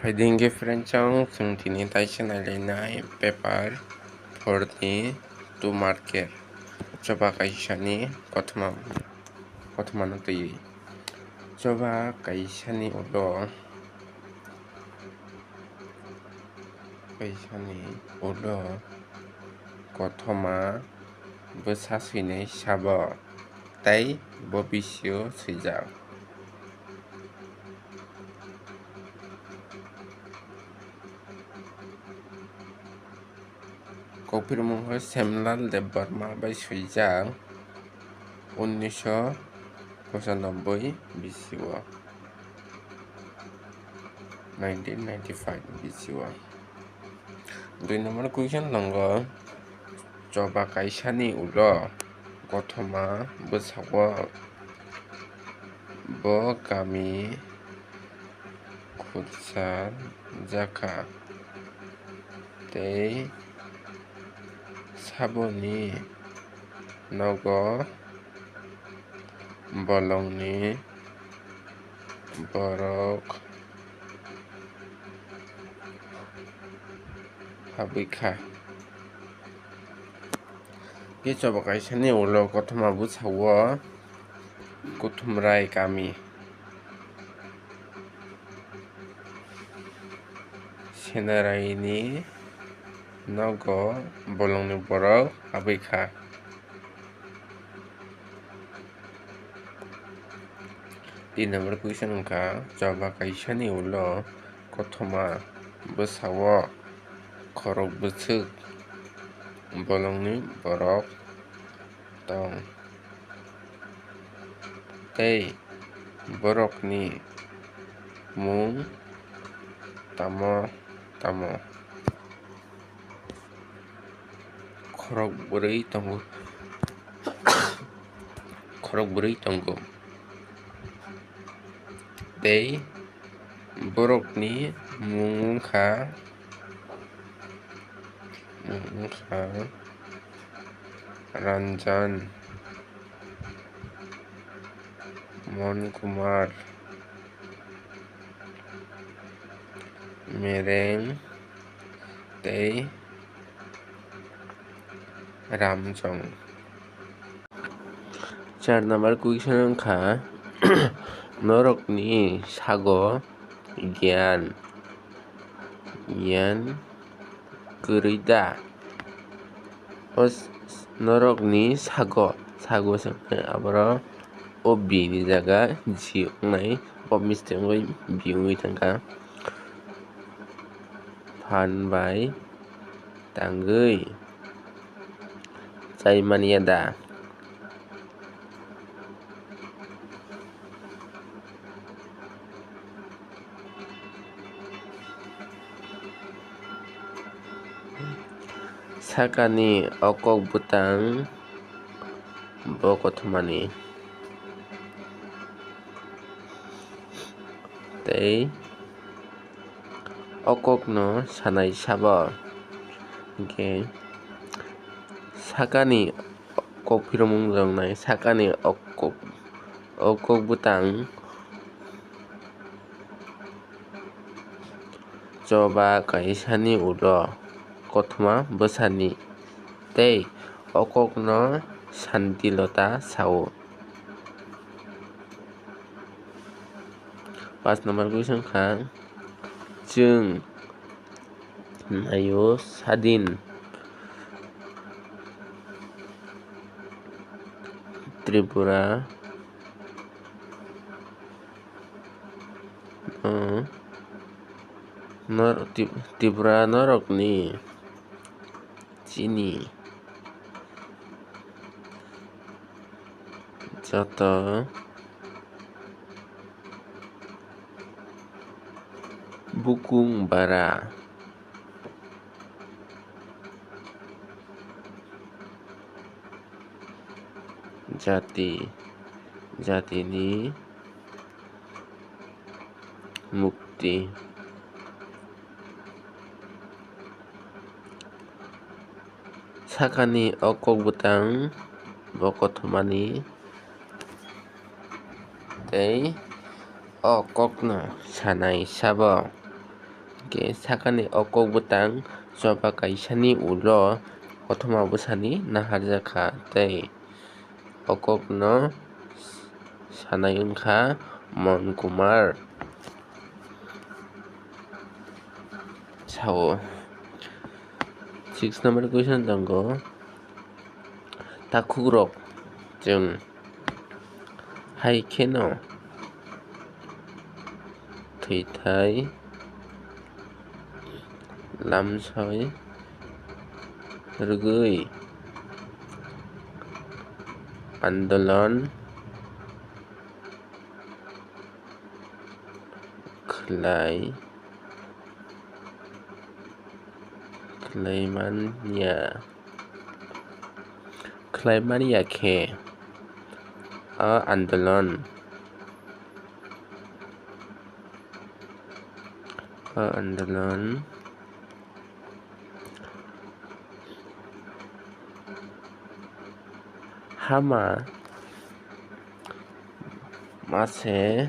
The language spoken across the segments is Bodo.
फाइदिंगे फ्रेन्चाव जों दिनै दाइसे नायलायनाय पेपार 4नि टु मार्केट जबा काइसानि गथमानो तैयै जबा काइसानि उलो गथमा बोसासैनै साबो तै बबिसियो सैजाक कौफिरमुंखौ श्यामलाल देबबर्मा बै सैजाक 1995 बिसिव 1995 बिसिव 2 नम्बर कुइसन दंग जबा काइसानि उलो गथमा बोसावो ब गामि खुरसार जाखा तै साबुनि नग बलंनि बरक हाबैखा के जबा काइसानि उलो गथमा बोसावो कुथुमराय गामि सेनारायनि नग बलंनि बरक हाबैखा 3 नम्बर कुइसन का जबा काइसानि उलो गथमा बोसावो खरक बोसोक बलंनि बरक दं तै बरकनि मुं तामो खरक बोरै तंगो तै बरकनि मुंखा रन्जन मनकुमार मेरें तै रामजंग 4 नम्बर कुइसन का नरकनि सागो गियान गोरैदा नरकनि सागो आबारो बिनि जागा जिउनाय बब मिस्टेक बिउङै थांखा फानबाय तांगै जायमानिया दा साकानि अकक बुतां बकथमानि तै अककनो सानाय साबो साकानि कौफिरमुंजोंनाय साकानि अकक बुतां जबा काइसानि उलो गथमा बोसानि तै अककनो सान्तिलता सावो 5 नम्बर कुइसन का जों नायो सादिन त्रिपुरा नरकनि चिनी जत बुकुं बारा जातिनि मुक्ति साकानि अकक बुतां बकथमानि तै अककनो सानाय साबो Ke sakani okok butang joba kaisani ulo kothoma bwsani naharjakha tei okok no sanai wngkha Monkumar sao. 6 number question tongo takukrok chwng hai kheno thwithai lamsoi rwgui andolon khlaimania khe o andolon hama mase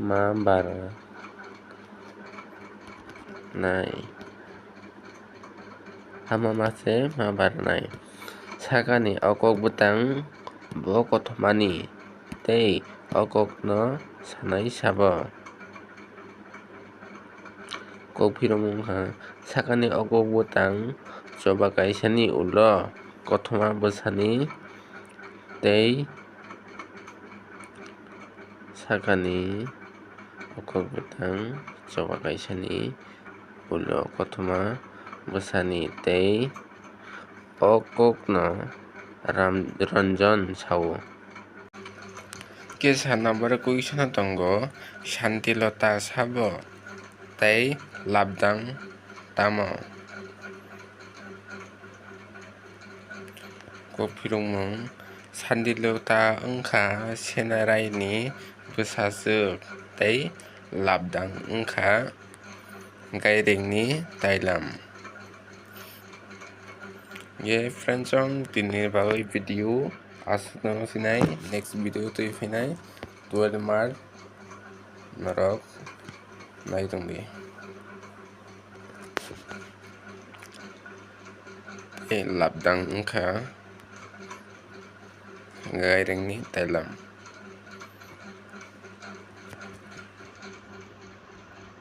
ma barnai sakani okok butang bo kothomani tei okok no sanai sabo. Kokphirung wngkha sakani okok butang joba kaisani ulo kothoma bwsani tei sakani okok butang joba kaisani ulo kothoma bwsani tei okok no Ranjan sao. Kisa number question tongo Shantilota sabo tei labdang tamo. Kokphirungmung Shantilota wngkha senarai ni bwsachuk tei labdang wngkha gaireng ni tailam. Friends tini bagui video asukno sinai next video tui phinai 12 mark norok nai tongdi. Labdang wngkha gaireng ni tailam.